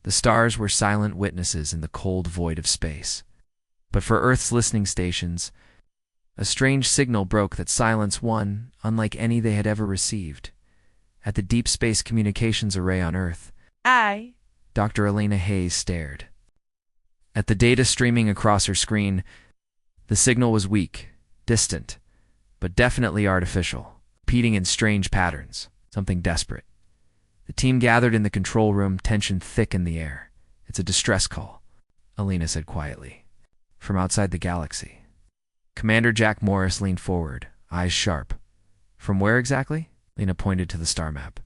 The stars were silent witnesses in the cold void of space. But for Earth's listening stations, a strange signal broke that silence, one unlike any they had ever received. At the Deep Space Communications Array on Earth, Dr. Elena Hayes stared. At the data streaming across her screen, the signal was weak, distant, but definitely artificial, repeating in strange patterns, something desperate. The team gathered in the control room, tension thick in the air. "It's a distress call," Elena said quietly. "From outside the galaxy." Commander Jack Morris leaned forward, eyes sharp. "From where exactly?" Lena pointed to the star map.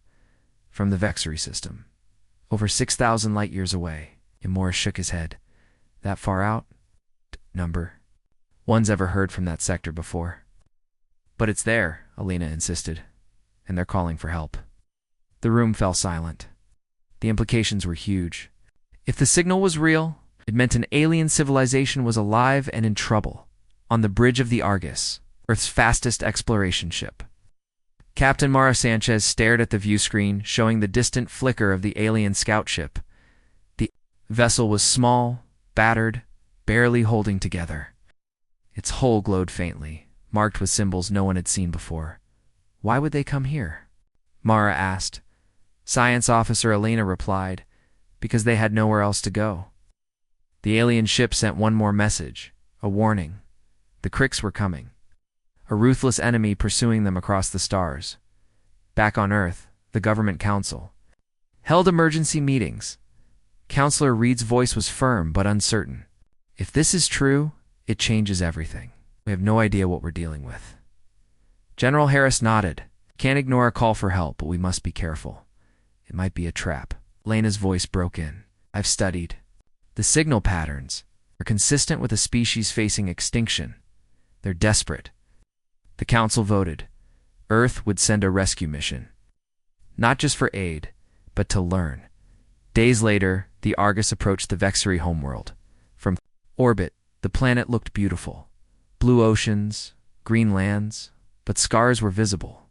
"From the Vexery system. Over 6,000 light-years away." And Morris shook his head. "That far out? Number? One's ever heard from that sector before." "But it's there," Elena insisted. "And they're calling for help." The room fell silent. The implications were huge. If the signal was real, it meant an alien civilization was alive and in trouble, on the bridge of the Argus, Earth's fastest exploration ship. Captain Mara Sanchez stared at the view screen, showing the distant flicker of the alien scout ship. The vessel was small, battered, barely holding together. Its hull glowed faintly, marked with symbols no one had seen before. "Why would they come here?" Mara asked. Science Officer Elena replied, "Because they had nowhere else to go." The alien ship sent one more message, a warning. The Krix were coming. A ruthless enemy pursuing them across the stars. Back on Earth, the Government Council held emergency meetings. Counselor Reed's voice was firm but uncertain. "If this is true, it changes everything. We have no idea what we're dealing with." General Harris nodded. "Can't ignore a call for help, but we must be careful. It might be a trap." Lena's voice broke in. "I've studied. The signal patterns are consistent with a species facing extinction. They're desperate." The council voted. Earth would send a rescue mission. Not just for aid, but to learn. Days later, the Argus approached the Vexery homeworld. From orbit, the planet looked beautiful. Blue oceans, green lands, but scars were visible.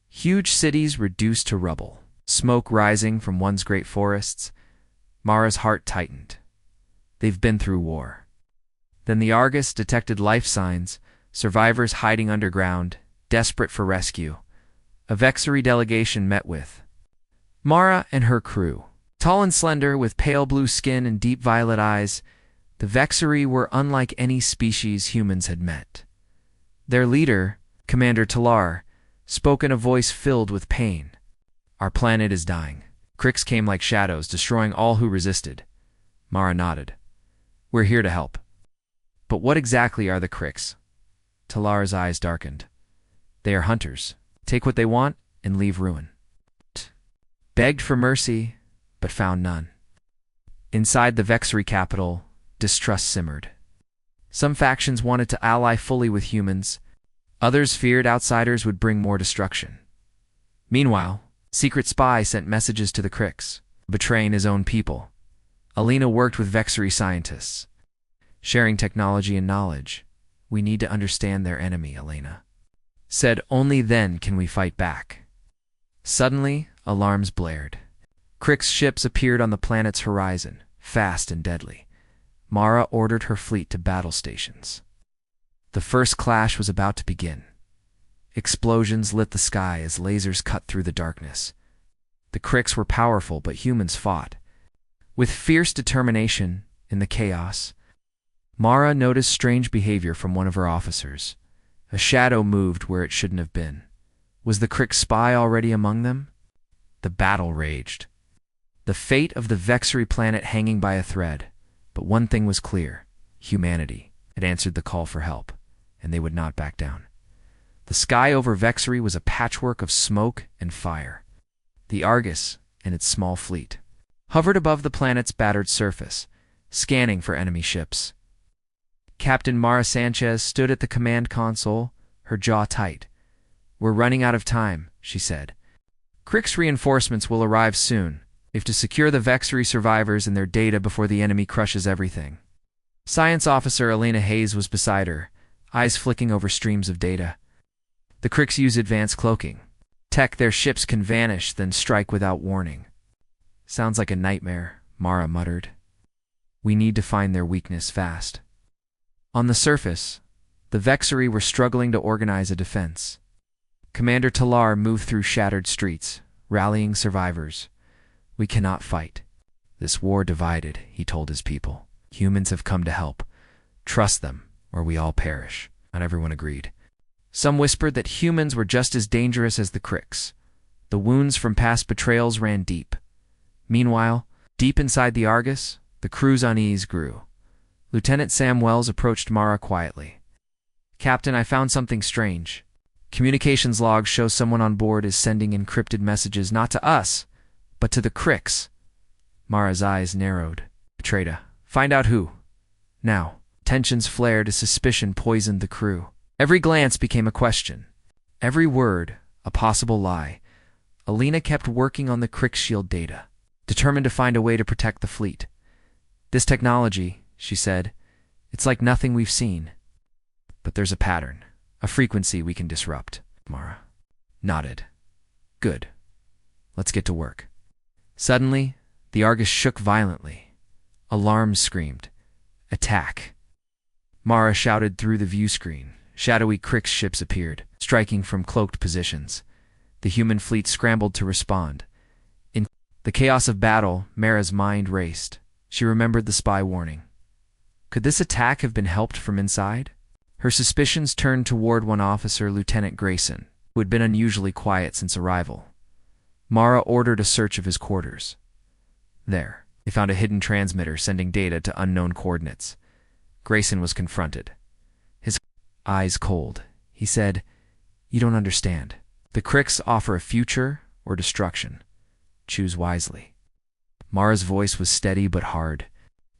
Huge cities reduced to rubble. Smoke rising from once great forests. Mara's heart tightened. They've been through war. Then the Argus detected life signs, survivors hiding underground, desperate for rescue. A Vexery delegation met with Mara and her crew. Tall and slender, with pale blue skin and deep violet eyes, the Vexery were unlike any species humans had met. Their leader, Commander Talar, spoke in a voice filled with pain. "Our planet is dying. Krix came like shadows, destroying all who resisted." Mara nodded. "We're here to help." "But what exactly are the Krix?" Talar's eyes darkened. "They are hunters. Take what they want and leave ruin." Begged for mercy, but found none. Inside the Vexery capital, distrust simmered. Some factions wanted to ally fully with humans. Others feared outsiders would bring more destruction. Meanwhile, secret spy sent messages to the Krix, betraying his own people. Elena worked with Vexery scientists, sharing technology and knowledge. "We need to understand their enemy," Elena said. "Only then can we fight back." Suddenly, alarms blared. Krix ships appeared on the planet's horizon, fast and deadly. Mara ordered her fleet to battle stations. The first clash was about to begin. Explosions lit the sky as lasers cut through the darkness. The Krix were powerful, but humans fought with fierce determination in the chaos. Mara noticed strange behavior from one of her officers. A shadow moved where it shouldn't have been. Was the Krix spy already among them? The battle raged. The fate of the Vexery planet hanging by a thread. But one thing was clear. Humanity had answered the call for help, and they would not back down. The sky over Vexery was a patchwork of smoke and fire. The Argus and its small fleet hovered above the planet's battered surface, scanning for enemy ships. Captain Mara Sanchez stood at the command console, her jaw tight. "We're running out of time," she said. "Krix reinforcements will arrive soon. We have to secure the Vexery survivors and their data before the enemy crushes everything." Science Officer Elena Hayes was beside her, eyes flicking over streams of data. "The Krix use advanced cloaking. Tech their ships can vanish, then strike without warning." "Sounds like a nightmare," Mara muttered. We need to find their weakness fast. On the surface, the Vexari were struggling to organize a defense. Commander Talar moved through shattered streets, rallying survivors. We cannot fight. This war divided, he told his people. Humans have come to help. Trust them, or we all perish. Not everyone agreed. Some whispered that humans were just as dangerous as the Krix. The wounds from past betrayals ran deep. Meanwhile, deep inside the Argus, the crew's unease grew. Lieutenant Sam Wells approached Mara quietly. Captain, I found something strange. Communications logs show someone on board is sending encrypted messages not to us, but to the Krix. Mara's eyes narrowed. Traitor, find out who. Now. Tensions flared as suspicion poisoned the crew. Every glance became a question. Every word, a possible lie. Alina kept working on the Krix shield data, determined to find a way to protect the fleet. This technology, she said, it's like nothing we've seen. But there's a pattern, a frequency we can disrupt. Mara nodded. Good. Let's get to work. Suddenly, the Argus shook violently. Alarms screamed. Attack. Mara shouted through the view screen. Shadowy Krix ships appeared, striking from cloaked positions. The human fleet scrambled to respond. In the chaos of battle, Mara's mind raced. She remembered the spy warning. Could this attack have been helped from inside? Her suspicions turned toward one officer, Lieutenant Grayson, who had been unusually quiet since arrival. Mara ordered a search of his quarters. There, they found a hidden transmitter sending data to unknown coordinates. Grayson was confronted. His eyes cold. He said, You don't understand. The Krix offer a future or destruction. Choose wisely. Mara's voice was steady but hard.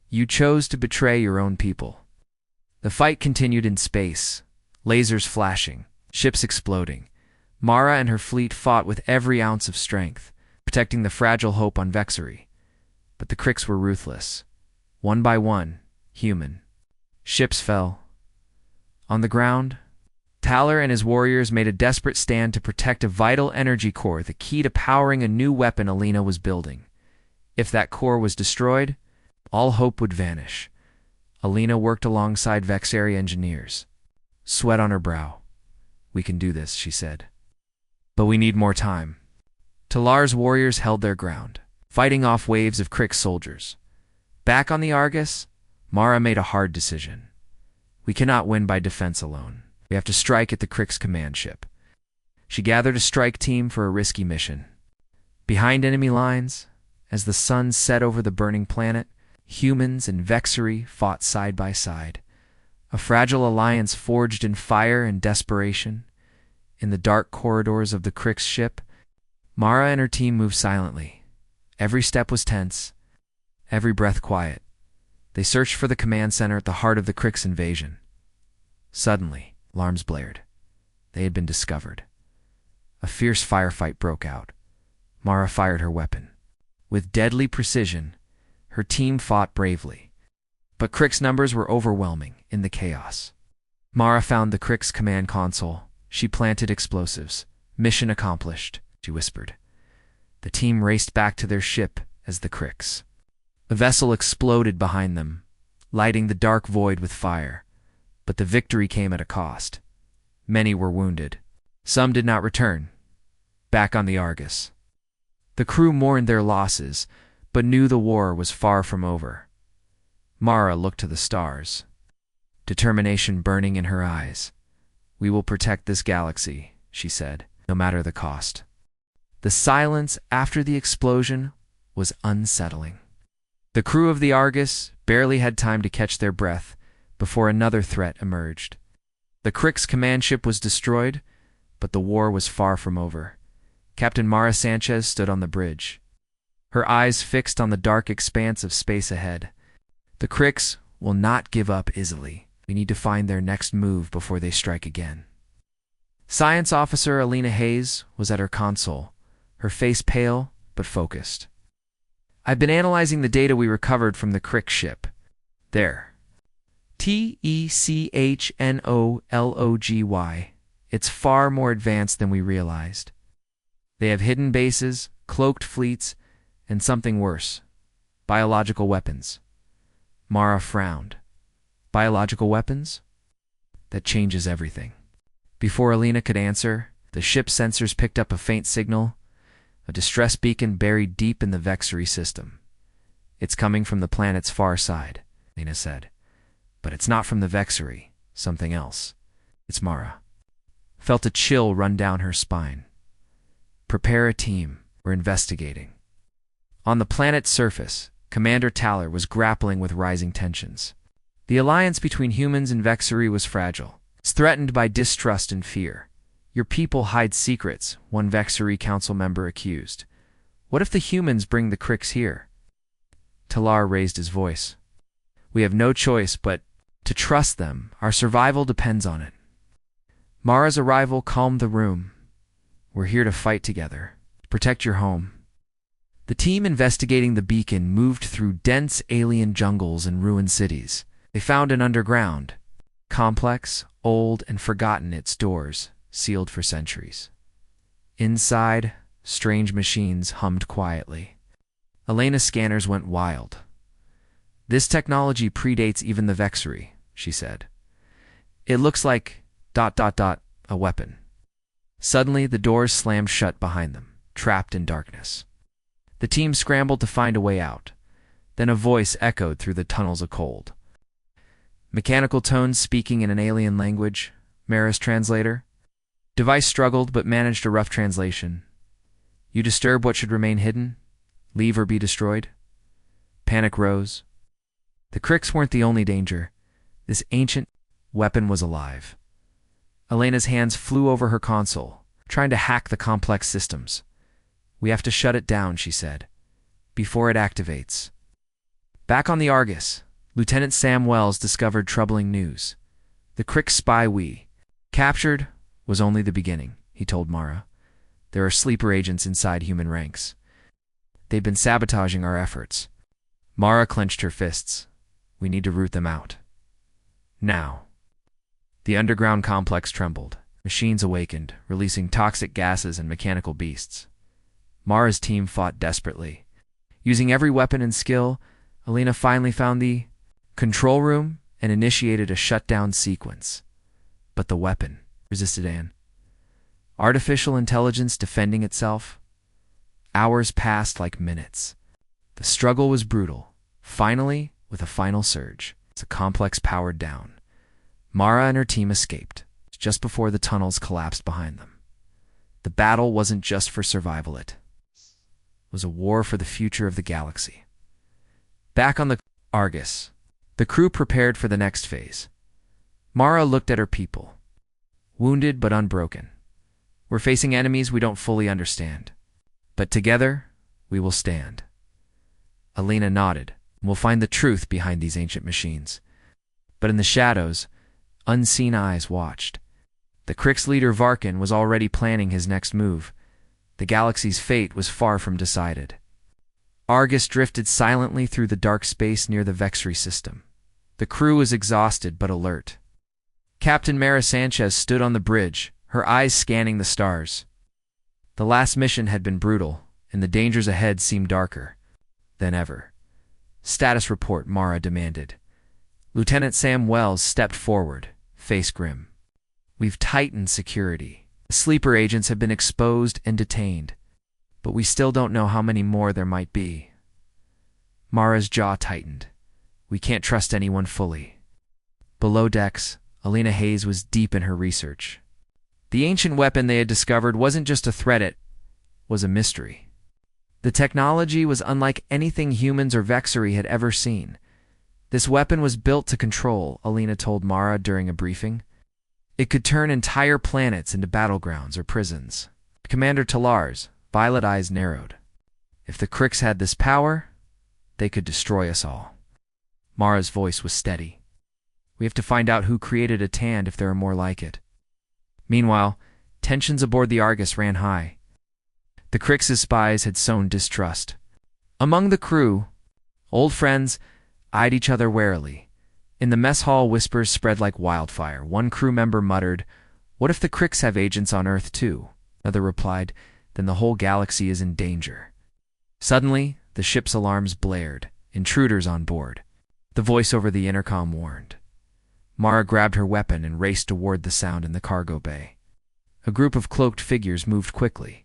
You chose to betray your own people. The fight continued in space, lasers flashing, ships exploding. Mara and her fleet fought with every ounce of strength, protecting the fragile hope on Vexari. But the Krix were ruthless. One by one, human. Ships fell. On the ground, Talar and his warriors made a desperate stand to protect a vital energy core, the key to powering a new weapon Alina was building. If that core was destroyed, all hope would vanish. Alina worked alongside Vexari engineers. Sweat on her brow. We can do this, she said. But we need more time. Talar's warriors held their ground, fighting off waves of Krix soldiers. Back on the Argus, Mara made a hard decision. We cannot win by defense alone. We have to strike at the Krix command ship. She gathered a strike team for a risky mission. Behind enemy lines, as the sun set over the burning planet, humans and Vexari fought side by side. A fragile alliance forged in fire and desperation. In the dark corridors of the Krix ship, Mara and her team moved silently. Every step was tense, every breath quiet. They searched for the command center at the heart of the Krix invasion. Suddenly, alarms blared. They had been discovered. A fierce firefight broke out. Mara fired her weapon. With deadly precision, her team fought bravely. But Krix numbers were overwhelming in the chaos. Mara found the Krix command console. She planted explosives. Mission accomplished, she whispered. The team raced back to their ship as the Krix. The vessel exploded behind them, lighting the dark void with fire. But the victory came at a cost. Many were wounded. Some did not return. Back on the Argus. The crew mourned their losses, but knew the war was far from over. Mara looked to the stars, determination burning in her eyes. We will protect this galaxy, she said, no matter the cost. The silence after the explosion was unsettling. The crew of the Argus barely had time to catch their breath before another threat emerged. The Krix command ship was destroyed, but the war was far from over. Captain Mara Sanchez stood on the bridge, her eyes fixed on the dark expanse of space ahead. The Krix will not give up easily. We need to find their next move before they strike again. Science Officer Alina Hayes was at her console, her face pale but focused. I've been analyzing the data we recovered from the Krix ship. There. Technology. It's far more advanced than we realized. They have hidden bases, cloaked fleets, and something worse. Biological weapons. Mara frowned. Biological weapons? That changes everything. Before Alina could answer, the ship's sensors picked up a faint signal, a distress beacon buried deep in the Vexery system. It's coming from the planet's far side, Alina said. But it's not from the Vexery, something else. It's Mara. Felt a chill run down her spine. Prepare a team. We're investigating. On the planet's surface, Commander Taller was grappling with rising tensions. The alliance between humans and Vexery was fragile. It's threatened by distrust and fear. Your people hide secrets, one Vexery council member accused. What if the humans bring the Crix here? Talar raised his voice. We have no choice but to trust them. Our survival depends on it. Mara's arrival calmed the room. We're here to fight together. Protect your home. The team investigating the beacon moved through dense alien jungles and ruined cities. They found an underground, complex, old, and forgotten, its doors sealed for centuries. Inside, strange machines hummed quietly. Elena's scanners went wild. This technology predates even the Vexery, she said. It looks like ... a weapon. Suddenly, the doors slammed shut behind them, trapped in darkness. The team scrambled to find a way out. Then a voice echoed through the tunnels of cold. Mechanical tones speaking in an alien language, Mara's translator. Device struggled but managed a rough translation. You disturb what should remain hidden? Leave or be destroyed? Panic rose. The Crix weren't the only danger. This ancient weapon was alive. Elena's hands flew over her console, trying to hack the complex systems. We have to shut it down, she said, before it activates. Back on the Argus, Lieutenant Sam Wells discovered troubling news. The Crix spy we captured was only the beginning, he told Mara. There are sleeper agents inside human ranks. They've been sabotaging our efforts. Mara clenched her fists. We need to root them out. Now. The underground complex trembled. Machines awakened, releasing toxic gases and mechanical beasts. Mara's team fought desperately. Using every weapon and skill, Alina finally found the control room and initiated a shutdown sequence. But the weapon resisted Anne. Artificial intelligence defending itself. Hours passed like minutes. The struggle was brutal. Finally, with a final surge, the complex powered down. Mara and her team escaped, just before the tunnels collapsed behind them. The battle wasn't just for survival, it was a war for the future of the galaxy. Back on the Argus, the crew prepared for the next phase. Mara looked at her people. Wounded but unbroken. We're facing enemies we don't fully understand. But together, we will stand. Alina nodded. We'll find the truth behind these ancient machines. But in the shadows, unseen eyes watched. The Crix leader Varkin was already planning his next move. The galaxy's fate was far from decided. Argus drifted silently through the dark space near the Vexery system. The crew was exhausted but alert. Captain Mara Sanchez stood on the bridge, her eyes scanning the stars. The last mission had been brutal, and the dangers ahead seemed darker than ever. Status report, Mara demanded. Lieutenant Sam Wells stepped forward, face grim. We've tightened security. The sleeper agents have been exposed and detained, but we still don't know how many more there might be. Mara's jaw tightened. We can't trust anyone fully. Below decks, Alina Hayes was deep in her research. The ancient weapon they had discovered wasn't just a threat, it was a mystery. The technology was unlike anything humans or Vexery had ever seen. This weapon was built to control, Alina told Mara during a briefing. It could turn entire planets into battlegrounds or prisons. Commander Talar's violet eyes narrowed. If the Crix had this power, they could destroy us all. Mara's voice was steady. We have to find out who created a Tand if there are more like it. Meanwhile, tensions aboard the Argus ran high. The Crix's spies had sown distrust. Among the crew, old friends eyed each other warily. In the mess hall, whispers spread like wildfire. One crew member muttered, "What if the Crix have agents on Earth too?" Another replied, "Then the whole galaxy is in danger." Suddenly, the ship's alarms blared. Intruders on board. The voice over the intercom warned. Mara grabbed her weapon and raced toward the sound in the cargo bay. A group of cloaked figures moved quickly.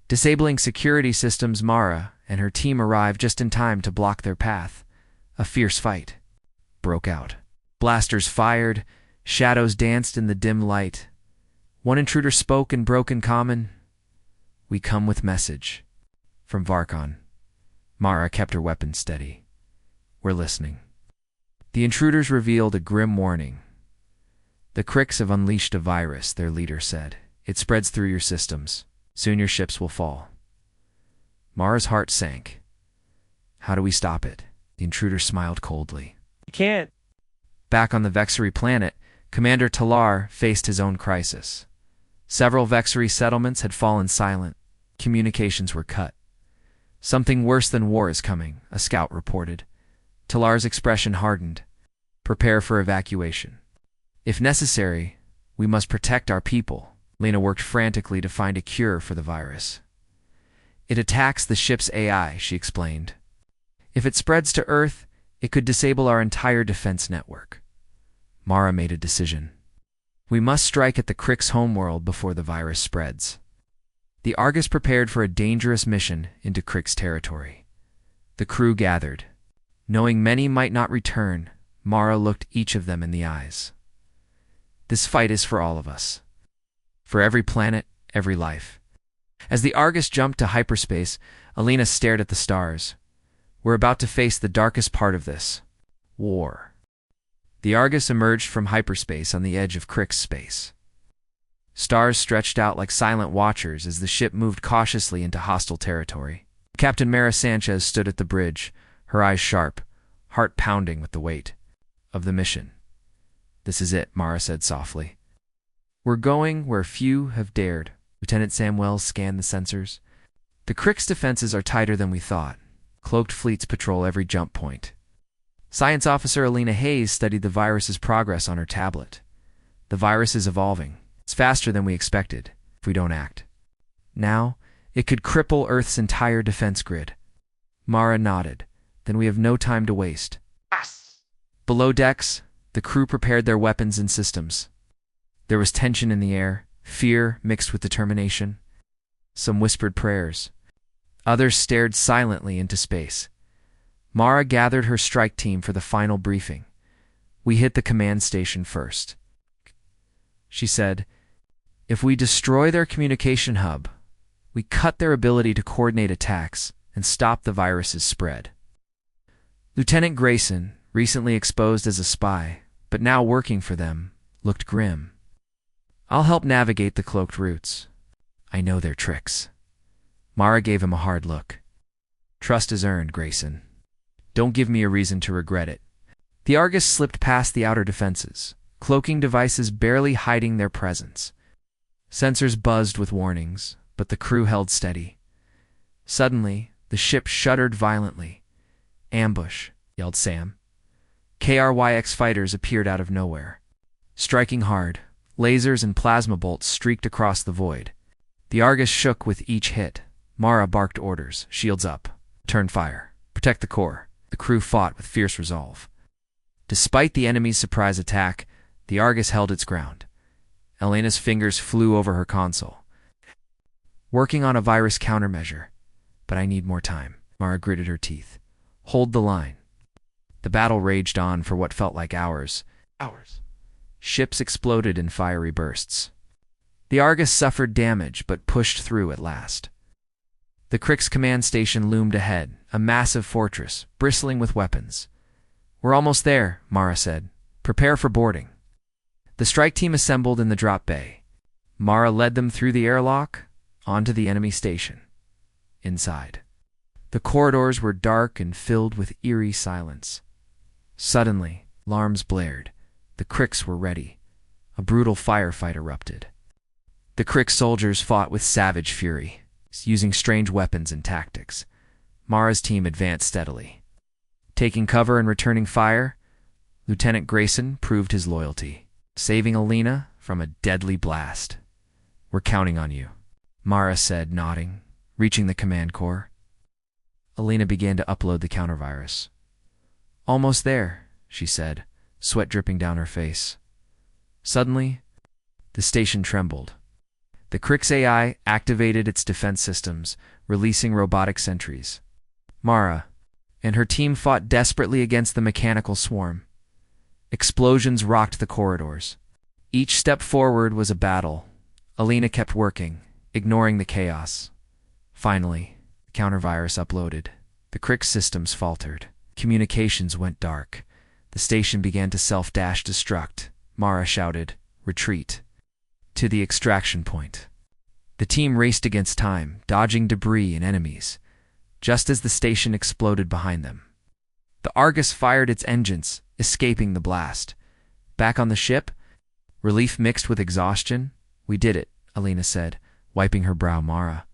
Disabling security systems, Mara and her team arrived just in time to block their path. A fierce fight broke out. Blasters fired, shadows danced in the dim light. One intruder spoke in broken common. "We come with message." From Varkon. Mara kept her weapon steady. "We're listening." The intruders revealed a grim warning. "The Krix have unleashed a virus," their leader said. "It spreads through your systems. Soon your ships will fall." Mara's heart sank. "How do we stop it?" The intruder smiled coldly. "You can't." Back on the Vexery planet, Commander Talar faced his own crisis. Several Vexery settlements had fallen silent. Communications were cut. "Something worse than war is coming," a scout reported. Talar's expression hardened. "Prepare for evacuation. If necessary, we must protect our people." Lena worked frantically to find a cure for the virus. "It attacks the ship's AI," she explained. "If it spreads to Earth, it could disable our entire defense network." Mara made a decision. "We must strike at the Krix homeworld before the virus spreads." The Argus prepared for a dangerous mission into Krix territory. The crew gathered. Knowing many might not return, Mara looked each of them in the eyes. "This fight is for all of us. For every planet, every life." As the Argus jumped to hyperspace, Alina stared at the stars. "We're about to face the darkest part of this. War." The Argus emerged from hyperspace on the edge of Krix space. Stars stretched out like silent watchers as the ship moved cautiously into hostile territory. Captain Mara Sanchez stood at the bridge, her eyes sharp, heart pounding with the weight of the mission. "This is it," Mara said softly. "We're going where few have dared." Lieutenant Samuels scanned the sensors. "The Krix defenses are tighter than we thought. Cloaked fleets patrol every jump point." Science Officer Alina Hayes studied the virus's progress on her tablet. "The virus is evolving. It's faster than we expected, if we don't act. Now, it could cripple Earth's entire defense grid." Mara nodded. "Then we have no time to waste." Yes. Below decks, the crew prepared their weapons and systems. There was tension in the air, fear mixed with determination. Some whispered prayers. Others stared silently into space. Mara gathered her strike team for the final briefing. "We hit the command station first," she said. "If we destroy their communication hub, we cut their ability to coordinate attacks and stop the virus's spread." Lieutenant Grayson, recently exposed as a spy, but now working for them, looked grim. "I'll help navigate the cloaked routes. I know their tricks." Mara gave him a hard look. "Trust is earned, Grayson. Don't give me a reason to regret it." The Argus slipped past the outer defenses, cloaking devices barely hiding their presence. Sensors buzzed with warnings, but the crew held steady. Suddenly, the ship shuddered violently. "Ambush," yelled Sam. KRYX fighters appeared out of nowhere. Striking hard, lasers and plasma bolts streaked across the void. The Argus shook with each hit. Mara barked orders. "Shields up. Turn fire. Protect the core." The crew fought with fierce resolve. Despite the enemy's surprise attack, the Argus held its ground. Elena's fingers flew over her console. "Working on a virus countermeasure, but I need more time." Mara gritted her teeth. "Hold the line." The battle raged on for what felt like hours. Ships exploded in fiery bursts. The Argus suffered damage, but pushed through at last. The Krix command station loomed ahead, a massive fortress, bristling with weapons. "We're almost there," Mara said. "Prepare for boarding." The strike team assembled in the drop bay. Mara led them through the airlock, onto the enemy station. Inside, the corridors were dark and filled with eerie silence. Suddenly, alarms blared. The Krix were ready. A brutal firefight erupted. The Krix soldiers fought with savage fury, using strange weapons and tactics. Mara's team advanced steadily. Taking cover and returning fire, Lieutenant Grayson proved his loyalty, saving Alina from a deadly blast. "We're counting on you," Mara said, nodding, reaching the command core. Alina began to upload the countervirus. Almost there, she said, sweat dripping down her face. Suddenly, the station trembled. The Krix AI activated its defense systems, releasing robotic sentries. Mara and her team fought desperately against the mechanical swarm. Explosions rocked the corridors. Each step forward was a battle. Alina kept working, ignoring the chaos. Finally, the countervirus uploaded. The Krix systems faltered. Communications went dark. The station began to self-destruct. Mara shouted, "Retreat!" to the extraction point. The team raced against time, dodging debris and enemies, just as the station exploded behind them. The Argus fired its engines, escaping the blast. Back on the ship, relief mixed with exhaustion. "We did it," Alina said, wiping her brow. Mara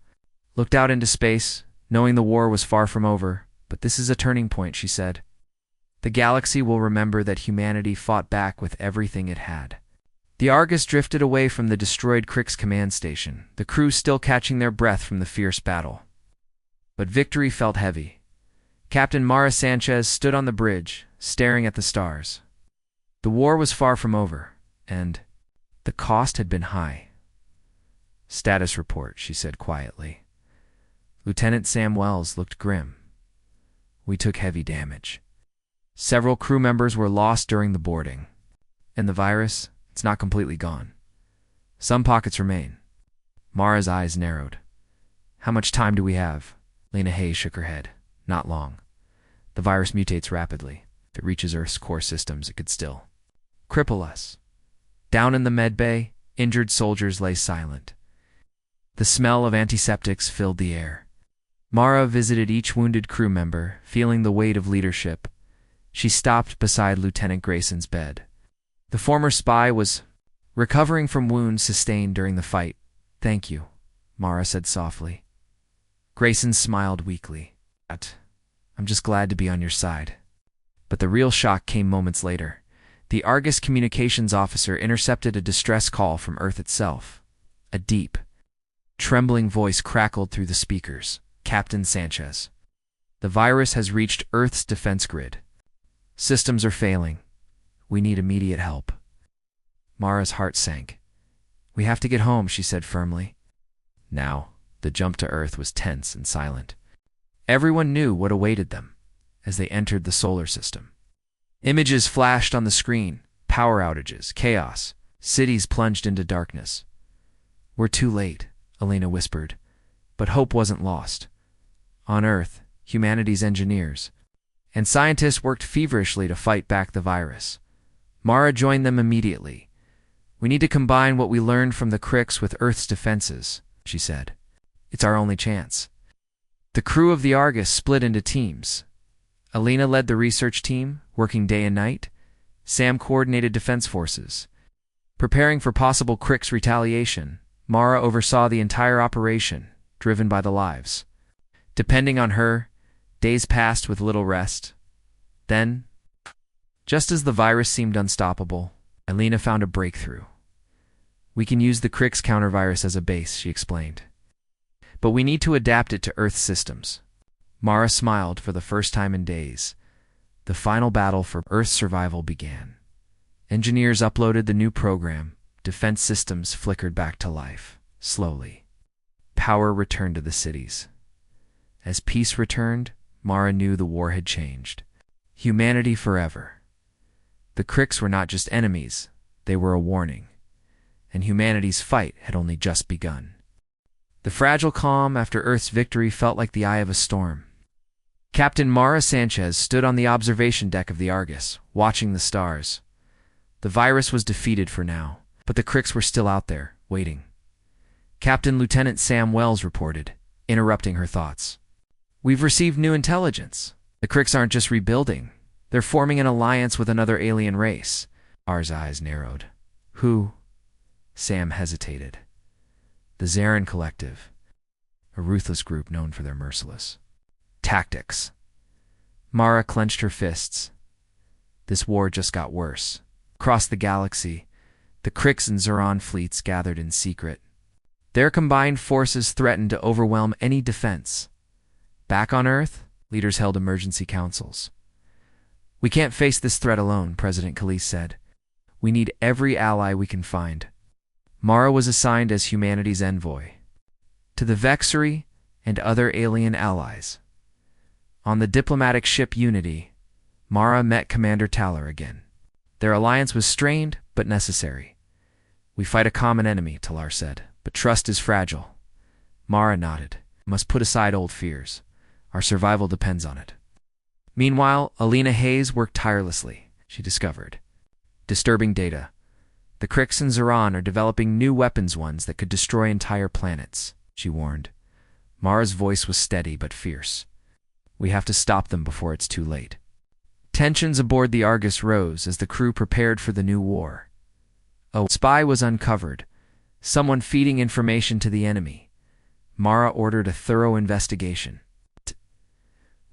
looked out into space, knowing the war was far from over. "But this is a turning point," she said. "The galaxy will remember that humanity fought back with everything it had." The Argus drifted away from the destroyed Krix command station, the crew still catching their breath from the fierce battle. But victory felt heavy. Captain Mara Sanchez stood on the bridge, staring at the stars. The war was far from over, and the cost had been high. "Status report," she said quietly. Lieutenant Sam Wells looked grim. "We took heavy damage. Several crew members were lost during the boarding. And the virus, it's not completely gone. Some pockets remain." Mara's eyes narrowed. "How much time do we have?" Lena Hayes shook her head. "Not long. The virus mutates rapidly. If it reaches Earth's core systems, it could still cripple us." Down in the med bay, injured soldiers lay silent. The smell of antiseptics filled the air. Mara visited each wounded crew member, feeling the weight of leadership. She stopped beside Lieutenant Grayson's bed. The former spy was recovering from wounds sustained during the fight. "Thank you," Mara said softly. Grayson smiled weakly. "I'm just glad to be on your side." But the real shock came moments later. The Argus communications officer intercepted a distress call from Earth itself. A deep, trembling voice crackled through the speakers. "Captain Sanchez, the virus has reached Earth's defense grid. Systems are failing. We need immediate help." Mara's heart sank. "We have to get home," she said firmly. Now, the jump to Earth was tense and silent. Everyone knew what awaited them as they entered the solar system. Images flashed on the screen, power outages, chaos, cities plunged into darkness. "We're too late," Alina whispered, but hope wasn't lost. On Earth, humanity's engineers and scientists worked feverishly to fight back the virus. Mara joined them immediately. "We need to combine what we learned from the Krix with Earth's defenses," she said. "It's our only chance." The crew of the Argus split into teams. Alina led the research team, working day and night. Sam coordinated defense forces. Preparing for possible Krix retaliation, Mara oversaw the entire operation, driven by the lives. Depending on her, days passed with little rest. Then, just as the virus seemed unstoppable, Alina found a breakthrough. "We can use the Krix countervirus as a base," she explained. "But we need to adapt it to Earth's systems." Mara smiled for the first time in days. The final battle for Earth's survival began. Engineers uploaded the new program. Defense systems flickered back to life, slowly. Power returned to the cities. As peace returned, Mara knew the war had changed. Humanity forever. The Krix were not just enemies, they were a warning. And humanity's fight had only just begun. The fragile calm after Earth's victory felt like the eye of a storm. Captain Mara Sanchez stood on the observation deck of the Argus, watching the stars. The virus was defeated for now, but the Krix were still out there, waiting. Captain Lieutenant Sam Wells reported, interrupting her thoughts. "We've received new intelligence. The Krix aren't just rebuilding. They're forming an alliance with another alien race." Mara's eyes narrowed. "Who?" Sam hesitated. "The Zarin Collective, a ruthless group known for their merciless tactics." Mara clenched her fists. This war just got worse. Across the galaxy, the Krix and Zaran fleets gathered in secret. Their combined forces threatened to overwhelm any defense. Back on Earth, Leaders held emergency councils. "We can't face this threat alone," President Khalees said. "We need every ally we can find." Mara was assigned as humanity's envoy to the Vexery and other alien allies. On the diplomatic ship Unity, Mara met Commander Taller again. Their alliance was strained but necessary. "We fight a common enemy," Talar said, "but trust is fragile." Mara nodded. "Must put aside old fears. Our survival depends on it." Meanwhile, Alina Hayes worked tirelessly. She discovered disturbing data. The Krix and Zeron are developing new weapons, ones that could destroy entire planets, she warned. Mara's voice was steady but fierce. "We have to stop them before it's too late." Tensions aboard the Argus rose as the crew prepared for the new war. A spy was uncovered, someone feeding information to the enemy. Mara ordered a thorough investigation.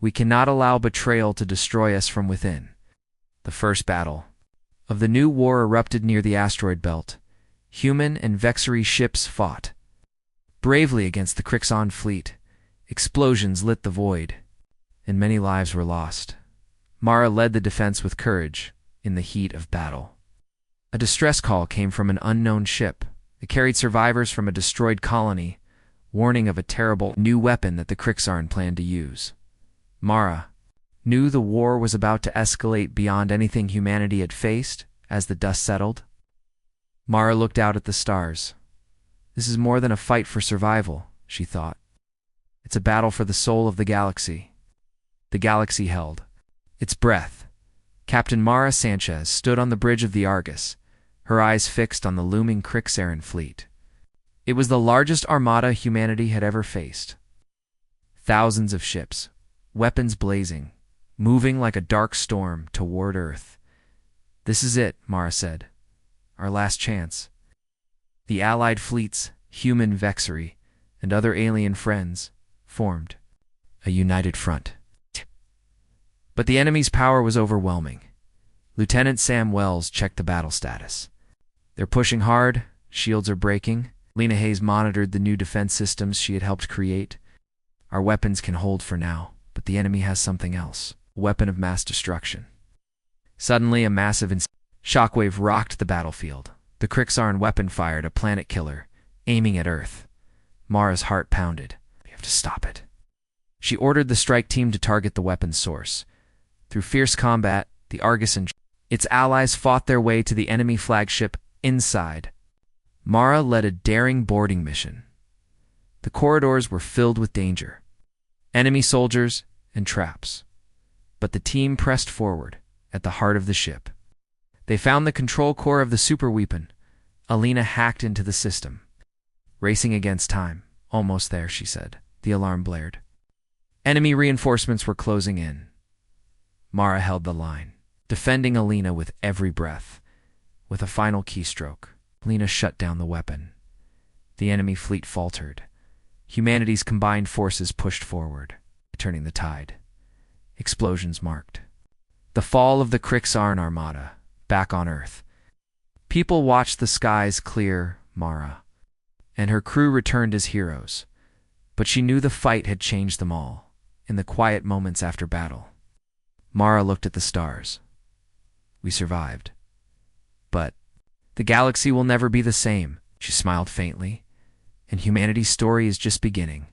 "We cannot allow betrayal to destroy us from within." The first battle of the new war erupted near the asteroid belt. Human and Vexery ships fought bravely against the Krixon fleet. Explosions lit the void, and many lives were lost. Mara led the defense with courage in the heat of battle. A distress call came from an unknown ship. It carried survivors from a destroyed colony, warning of a terrible new weapon that the Krixarn planned to use. Mara knew the war was about to escalate beyond anything humanity had faced as the dust settled. Mara looked out at the stars. This is more than a fight for survival, she thought. It's a battle for the soul of the galaxy. The galaxy held its breath. Captain Mara Sanchez stood on the bridge of the Argus, her eyes fixed on the looming Krixaran fleet. It was the largest armada humanity had ever faced. Thousands of ships, weapons blazing, moving like a dark storm toward Earth. "This is it," Mara said. "Our last chance." The allied fleets, human Vexery, and other alien friends, formed a united front. But the enemy's power was overwhelming. Lieutenant Sam Wells checked the battle status. "They're pushing hard, shields are breaking." Lena Hayes monitored the new defense systems she had helped create. "Our weapons can hold for now, but the enemy has something else, a weapon of mass destruction." Suddenly, a massive shockwave rocked the battlefield. The Krixarn weapon fired a planet killer, aiming at Earth. Mara's heart pounded. "We have to stop it." She ordered the strike team to target the weapon's source. Through fierce combat, the Argus and its allies fought their way to the enemy flagship inside. Mara led a daring boarding mission. The corridors were filled with danger, enemy soldiers and traps. But the team pressed forward at the heart of the ship. They found the control core of the superweapon. Alina hacked into the system. "Racing against time. Almost there," she said. The alarm blared. Enemy reinforcements were closing in. Mara held the line, defending Alina with every breath. With a final keystroke, Alina shut down the weapon. The enemy fleet faltered. Humanity's combined forces pushed forward, turning the tide. Explosions marked the fall of the Krixarn armada, back on Earth. People watched the skies clear Mara, and her crew returned as heroes. But she knew the fight had changed them all, in the quiet moments after battle. Mara looked at the stars. "We survived. But the galaxy will never be the same," she smiled faintly, "and humanity's story is just beginning."